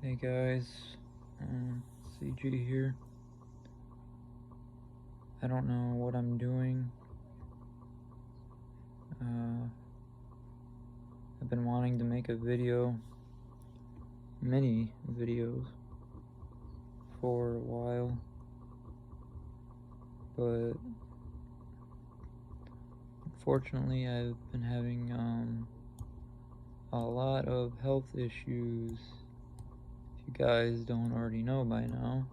Hey guys, CG here. I don't know what I'm doing. I've been wanting to make a video, many videos, for a while, but unfortunately I've been having a lot of health issues. If you guys don't already know by now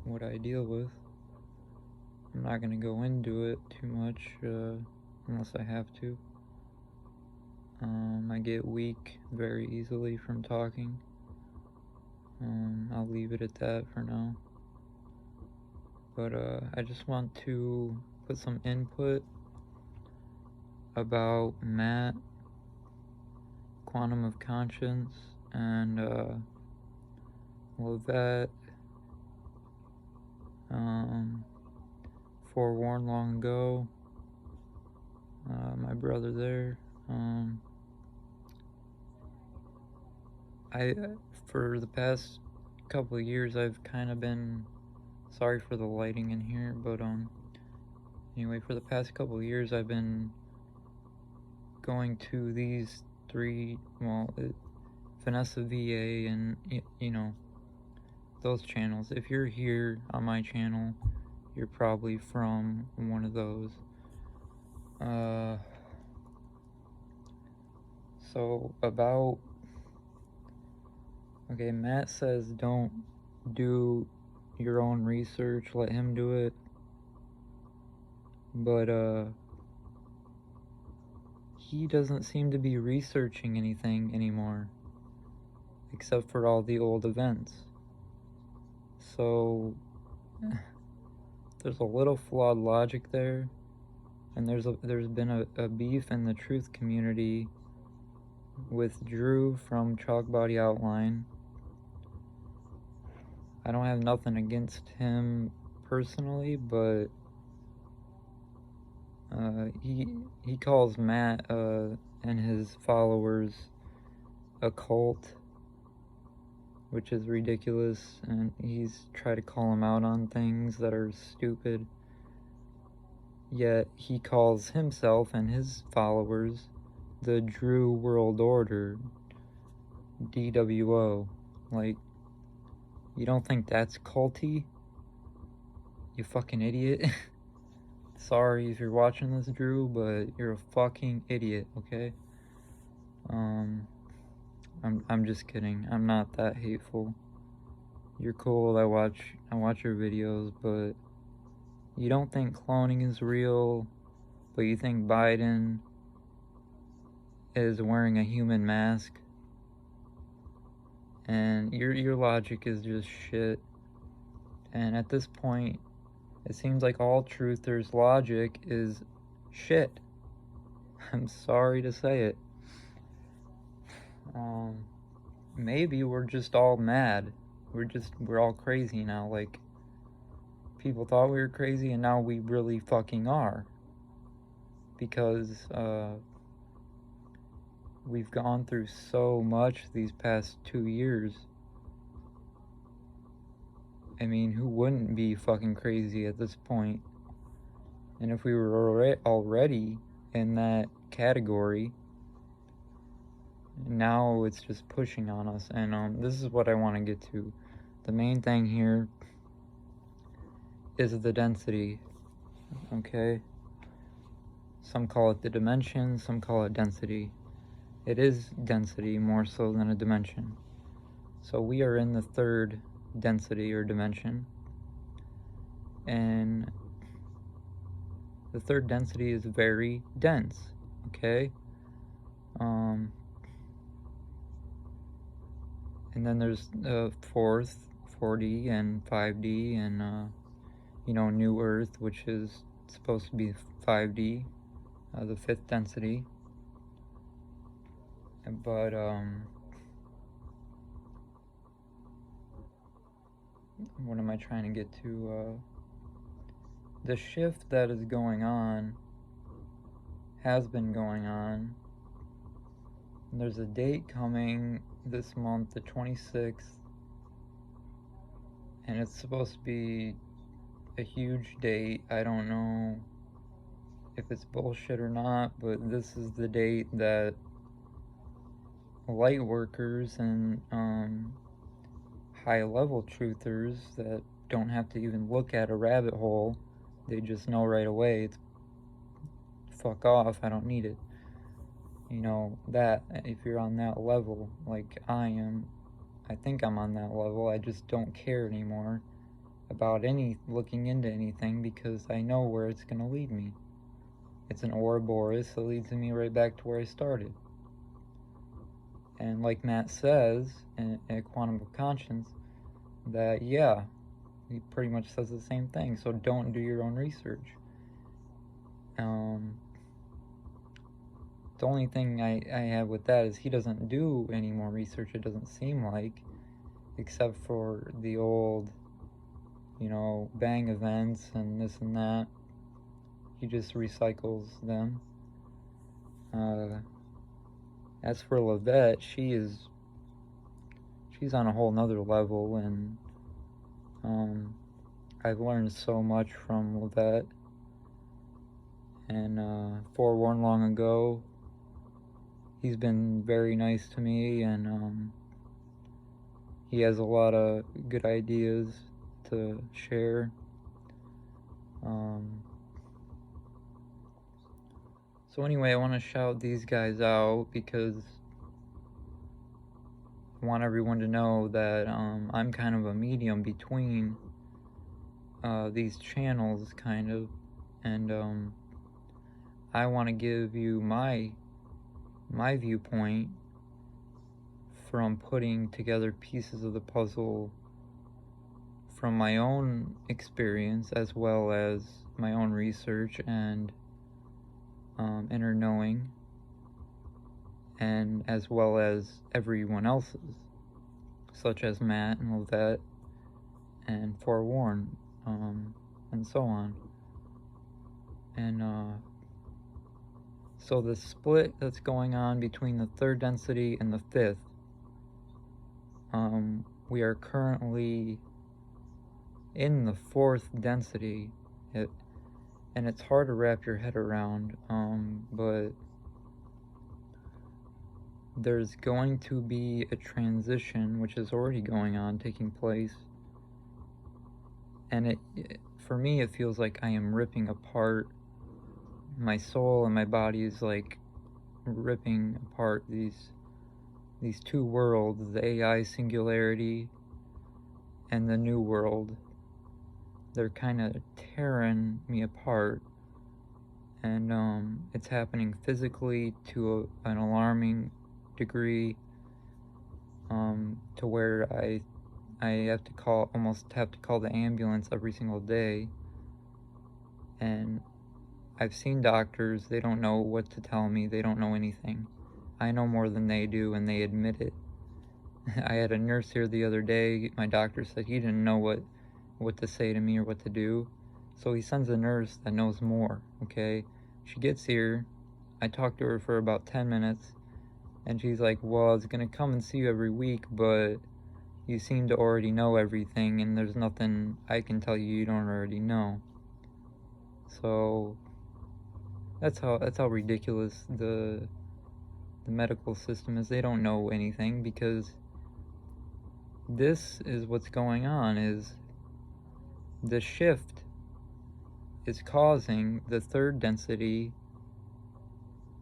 what I deal with, I'm not going to go into it too much unless I have to. I get weak very easily from talking. I'll leave it at that for now. But I just want to put some input about Matt, Quantum of Conscience, and Lavette, Forewarned Long Ago, my brother there. For the past couple of years, I've kind of been, sorry for the lighting in here, but anyway, for the past couple of years, I've been going to these three, Vanessa VA and, you know, those channels. If you're here on my channel, you're probably from one of those. So about, okay, Matt says don't do your own research, let him do it. But he doesn't seem to be researching anything anymore, except for all the old events. So there's a little flawed logic there, and there's been a beef in the truth community with Drew from Chalkbodyoutline. I don't have nothing against him personally, but he calls Matt and his followers a cult, which is ridiculous, and he's tried to call him out on things that are stupid. Yet he calls himself and his followers the Drew World Order, DWO. Like, you don't think that's culty? You fucking idiot. Sorry if you're watching this, Drew, but you're a fucking idiot, okay? I'm just kidding. I'm not that hateful. You're cool. I watch your videos, but you don't think cloning is real, but you think Biden is wearing a human mask, and your logic is just shit. And at this point, it seems like all truthers' logic is shit. I'm sorry to say it. Maybe we're just all mad. We're all crazy now. Like, people thought we were crazy, and now we really fucking are. Because we've gone through so much these past 2 years. I mean, who wouldn't be fucking crazy at this point? And if we were already in that category, now it's just pushing on us. And this is what I want to get to. The main thing here is the density, okay? Some call it the dimension, some call it density. It is density more so than a dimension. So we are in the third density or dimension, and the third density is very dense, okay? And then there's fourth, 4D and 5D, and New Earth, which is supposed to be 5D, the fifth density. But what am I trying to get to? The shift that is going on has been going on. there's a date coming this month, the 26th, and it's supposed to be a huge date. I don't know if it's bullshit or not, but this is the date that light workers and high-level truthers that don't have to even look at a rabbit hole, they just know right away, it's fuck off, I don't need it. You know, that, if you're on that level, like I am, I think I'm on that level, I just don't care anymore about looking into anything because I know where it's going to lead me. It's an Ouroboros that leads me right back to where I started. And like Matt says in Quantum of Conscience, that yeah, he pretty much says the same thing. So don't do your own research. The only thing I have with that is he doesn't do any more research, it doesn't seem like, except for the old, you know, bang events and this and that. He just recycles them. As for Lavette, she's on a whole nother level, and I've learned so much from Lavette. And Forewarned Long Ago, he's been very nice to me, and he has a lot of good ideas to share. So anyway, I want to shout these guys out because I want everyone to know that I'm kind of a medium between these channels, kind of, and I want to give you my viewpoint from putting together pieces of the puzzle from my own experience, as well as my own research and inner knowing, and as well as everyone else's, such as Matt and Lavette and Forewarned, and so on. And so the split that's going on between the third density and the fifth, we are currently in the fourth density, and it's hard to wrap your head around, but there's going to be a transition, which is already going on, taking place, and for me, it feels like I am ripping apart my soul, and my body is like ripping apart these two worlds, the AI singularity and the new world. They're kind of tearing me apart, and it's happening physically to an alarming degree, to where I have to almost have to call the ambulance every single day. And I've seen doctors, they don't know what to tell me, they don't know anything. I know more than they do, and they admit it. I had a nurse here the other day, my doctor said he didn't know what to say to me or what to do, so he sends a nurse that knows more, okay? She gets here, I talked to her for about 10 minutes, and she's like, well, I was gonna come and see you every week, but you seem to already know everything, and there's nothing I can tell you don't already know. So that's how ridiculous the medical system is. They don't know anything, because this is what's going on, is the shift is causing the third density,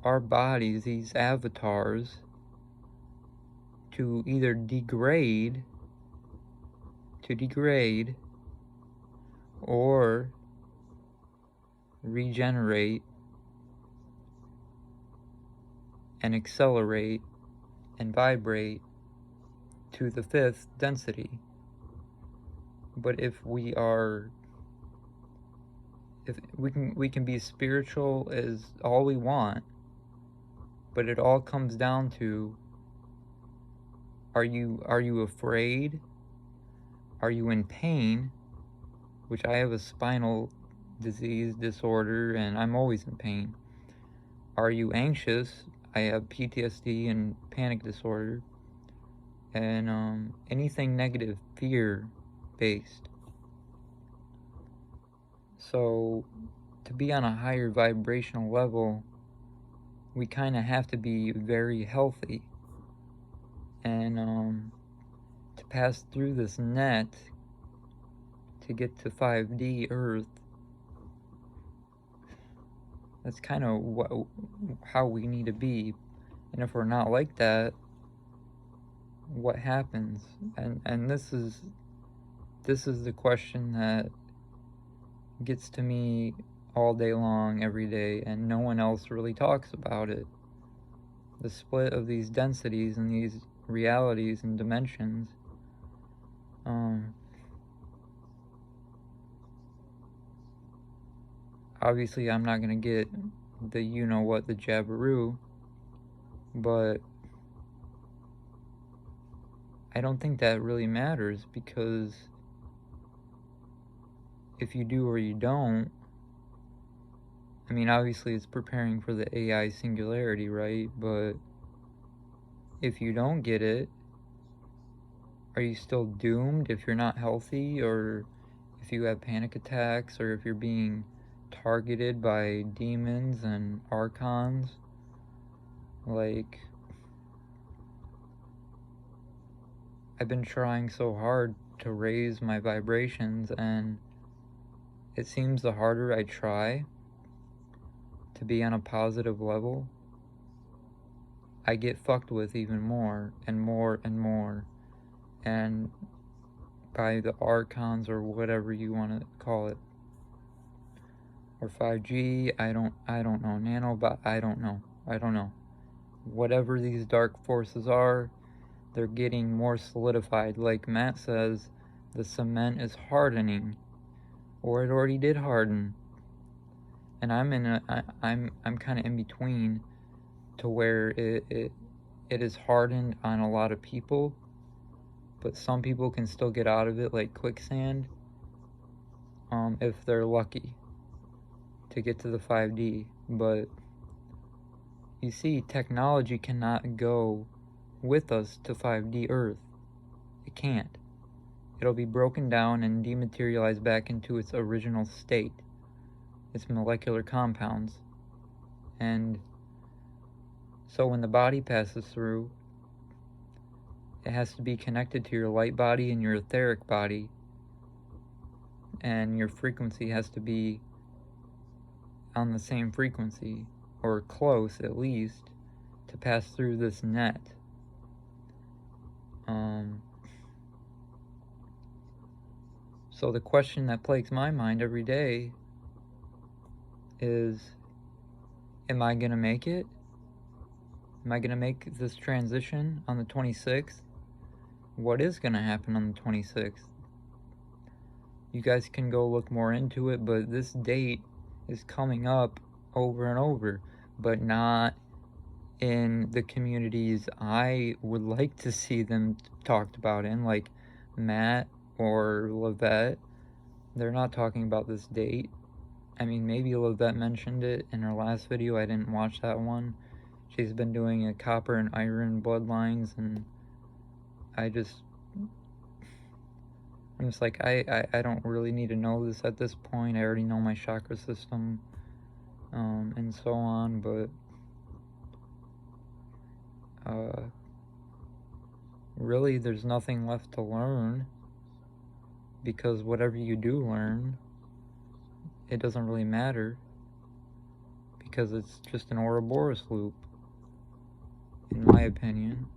our bodies, these avatars, to either degrade or regenerate and accelerate and vibrate to the fifth density. But if we can be spiritual as all we want, but it all comes down to, are you afraid? Are you in pain? Which I have a spinal disease disorder, and I'm always in pain. Are you anxious? I have PTSD and panic disorder, and anything negative, fear-based. So, to be on a higher vibrational level, we kind of have to be very healthy. And to pass through this net to get to 5D Earth, that's kind of how we need to be. And if we're not like that, what happens? And this is the question that gets to me all day long, every day, and no one else really talks about it. The split of these densities and these realities and dimensions. Obviously, I'm not gonna get the you-know-what, the jabberoo, but I don't think that really matters, because if you do or you don't, I mean, obviously it's preparing for the AI singularity, right? But if you don't get it, are you still doomed if you're not healthy, or if you have panic attacks, or if you're being targeted by demons and archons? Like, I've been trying so hard to raise my vibrations, and it seems the harder I try to be on a positive level, I get fucked with even more and more and more, and by the archons, or whatever you want to call it, or 5G, I don't know, nanobot, I don't know. Whatever these dark forces are, they're getting more solidified. Like Matt says, the cement is hardening, or it already did harden. And I'm kind of in between, to where it is hardened on a lot of people, but some people can still get out of it like quicksand, if they're lucky to get to the 5D. But you see, technology cannot go with us to 5D Earth. It can't. It'll be broken down and dematerialized back into its original state, its molecular compounds. And so when the body passes through, it has to be connected to your light body and your etheric body, and your frequency has to be on the same frequency, or close at least, to pass through this net. So the question that plagues my mind every day is, am I gonna make it? Am I gonna make this transition on the 26th? What is gonna happen on the 26th? You guys can go look more into it, but this date is coming up over and over, but not in the communities I would like to see them talked about in, like Matt or Lavette. They're not talking about this date. I mean, maybe Lavette mentioned it in her last video. I didn't watch that one. She's been doing a copper and iron bloodlines, and I'm just like, I don't really need to know this at this point. I already know my chakra system, and so on, but really there's nothing left to learn, because whatever you do learn, it doesn't really matter, because it's just an Ouroboros loop, in my opinion.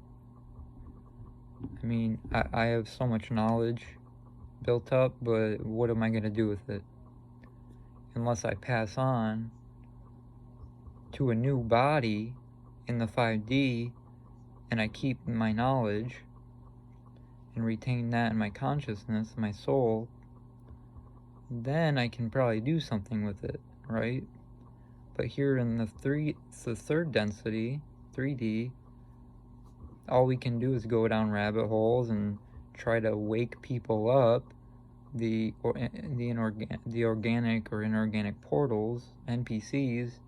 I mean, I have so much knowledge built up, but what am I going to do with it? Unless I pass on to a new body in the 5D, and I keep my knowledge and retain that in my consciousness, my soul, then I can probably do something with it, right? But here in the third density, 3D, all we can do is go down rabbit holes and try to wake people up. The organic or inorganic portals, NPCs,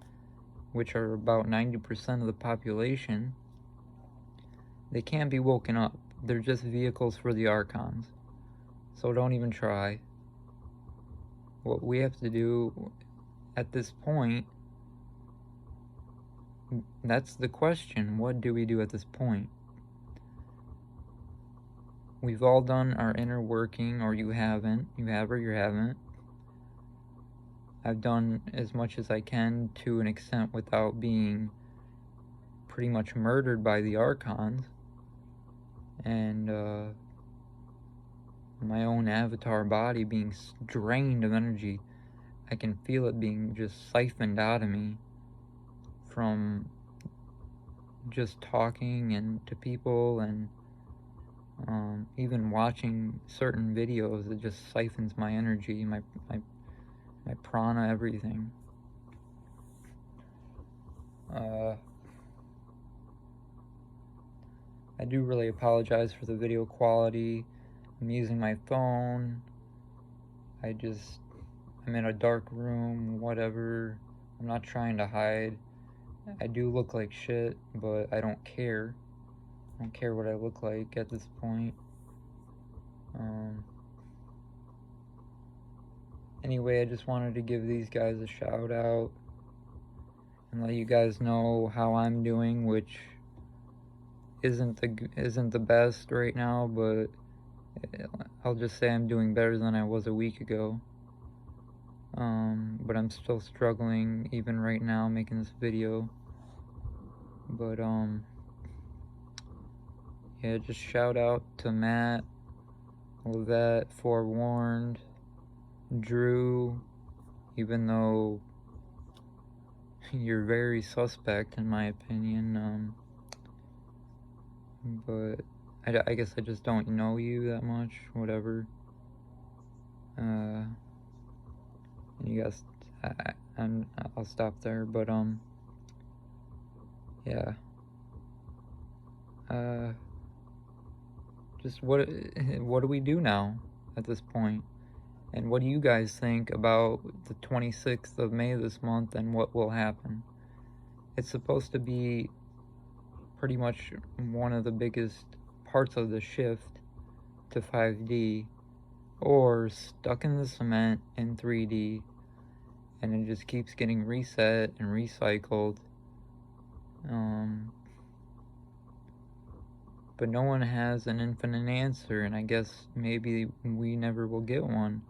which are about 90% of the population, they can't be woken up. They're just vehicles for the Archons. So don't even try. What we have to do at this point, that's the question. What do we do at this point? We've all done our inner working, or you haven't. You have or you haven't. I've done as much as I can to an extent without being pretty much murdered by the Archons. And my own avatar body being drained of energy. I can feel it being just siphoned out of me from just talking and to people, and even watching certain videos. It just siphons my energy, my prana, everything. I do really apologize for the video quality. I'm using my phone. I'm in a dark room, whatever. I'm not trying to hide. I do look like shit, but I don't care. I don't care what I look like at this point. Anyway, I just wanted to give these guys a shout out and let you guys know how I'm doing, which isn't the best right now, but I'll just say I'm doing better than I was a week ago. But I'm still struggling even right now making this video. But yeah, just shout out to Matt, Lavette, Forewarned, Drew, even though you're very suspect in my opinion, but I guess I just don't know you that much, whatever. You guys, I'll stop there, but yeah. Just what do we do now at this point? And what do you guys think about the 26th of May this month and what will happen? It's supposed to be pretty much one of the biggest parts of the shift to 5D, or stuck in the cement in 3D, and it just keeps getting reset and recycled. But no one has an infinite answer, and I guess maybe we never will get one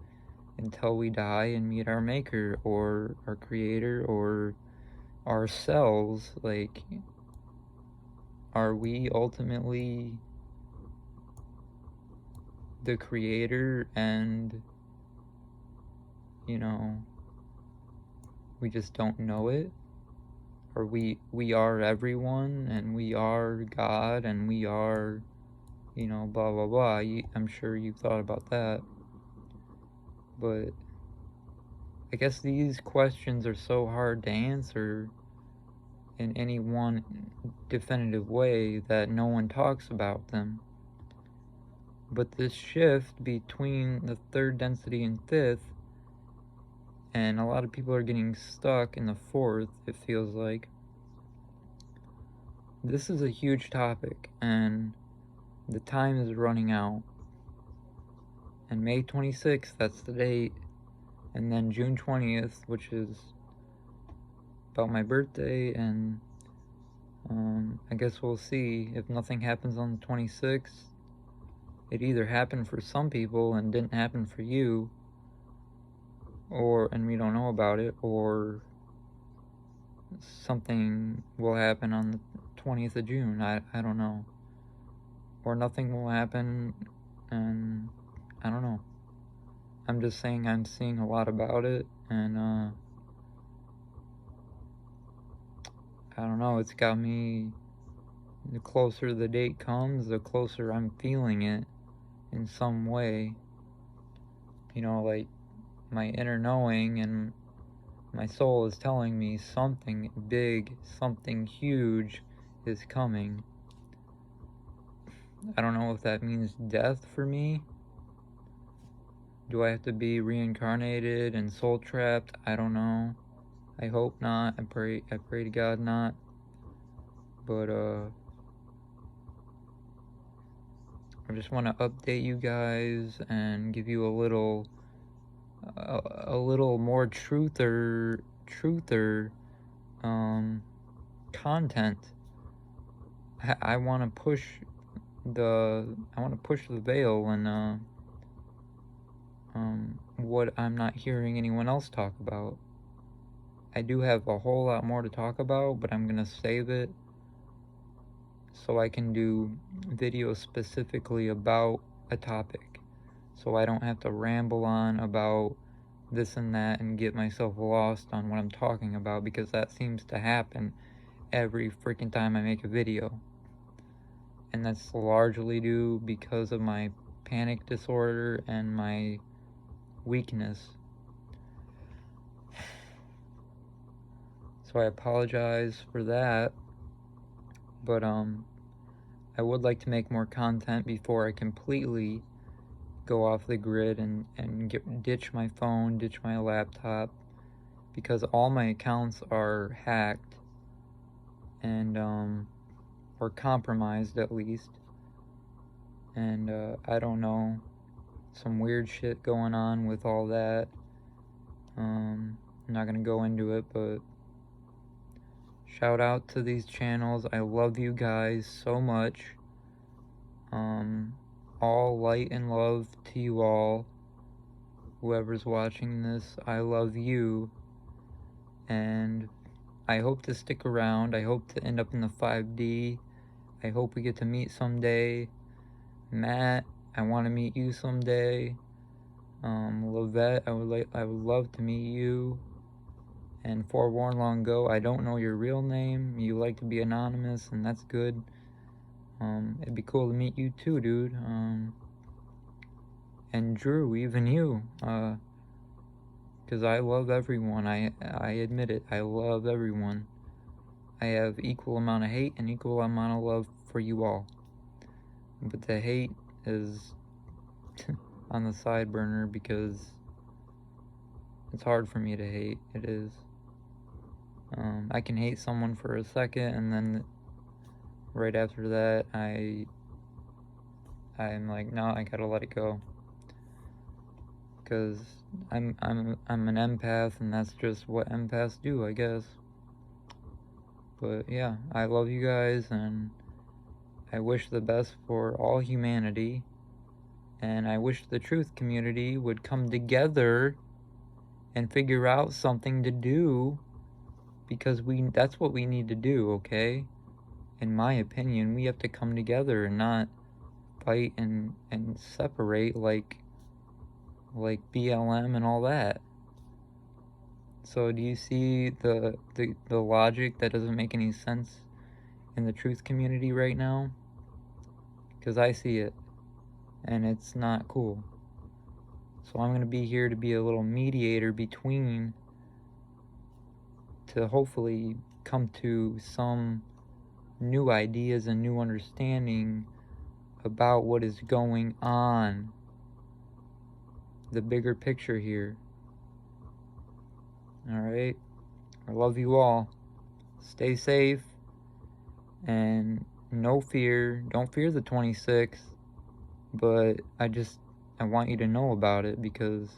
until we die and meet our maker or our creator or ourselves. Like, are we ultimately the creator, and we just don't know it? Or we are everyone, and we are God, and we are, blah blah blah. I'm sure you've thought about that. But I guess these questions are so hard to answer in any one definitive way that no one talks about them. But this shift between the third density and fifth, and a lot of people are getting stuck in the fourth, it feels like. This is a huge topic, and the time is running out. And May 26th, that's the date. And then June 20th, which is about my birthday, and I guess we'll see. If nothing happens on the 26th, it either happened for some people and didn't happen for you, and we don't know about it, or something will happen on the 20th of June. I don't know. Or nothing will happen, and I don't know. I'm just saying I'm seeing a lot about it, and I don't know, it's got me, the closer the date comes, the closer I'm feeling it in some way. Like my inner knowing and my soul is telling me something big, something huge is coming. I don't know if that means death for me. Do I have to be reincarnated and soul trapped? I don't know. I hope not. I pray to God not. But I just want to update you guys and give you a little more truther content. I want to push the veil and what I'm not hearing anyone else talk about. I do have a whole lot more to talk about, but I'm gonna save it so I can do videos specifically about a topic, so I don't have to ramble on about this and that and get myself lost on what I'm talking about, because that seems to happen every freaking time I make a video. And that's largely due because of my panic disorder and my weakness. So I apologize for that, but I would like to make more content before I completely go off the grid and ditch my phone, ditch my laptop, because all my accounts are hacked and or compromised at least. And I don't know, some weird shit going on with all that. I'm not gonna go into it, but shout out to these channels. I love you guys so much. All light and love to you all. Whoever's watching this, I love you. And I hope to stick around. I hope to end up in the 5D. I hope we get to meet someday. Matt, I want to meet you someday. Lavette, I would love to meet you. And Forewarned Long Ago, I don't know your real name. You like to be anonymous, and that's good. It'd be cool to meet you too, dude. And Drew, even you. Because I love everyone. I admit it. I love everyone. I have equal amount of hate and equal amount of love for you all. But the hate is on the side burner because it's hard for me to hate. It is. I can hate someone for a second, and then right after that, I'm like, no, I gotta let it go. Because I'm an empath, and that's just what empaths do, I guess. But yeah, I love you guys, and I wish the best for all humanity, and I wish the truth community would come together and figure out something to do, because that's what we need to do, okay? In my opinion, we have to come together and not fight and separate like BLM and all that. So do you see the logic that doesn't make any sense in the truth community right now? Because I see it, and it's not cool. So I'm going to be here to be a little mediator between, to hopefully come to some new ideas and new understanding about what is going on, the bigger picture here. Alright? I love you all. Stay safe, and no fear. Don't fear the 26th, but I want you to know about it, because,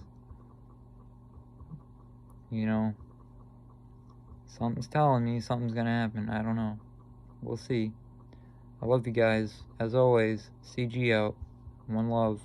you know, something's telling me something's gonna happen. I don't know. We'll see. I love you guys. As always, CG out. One love.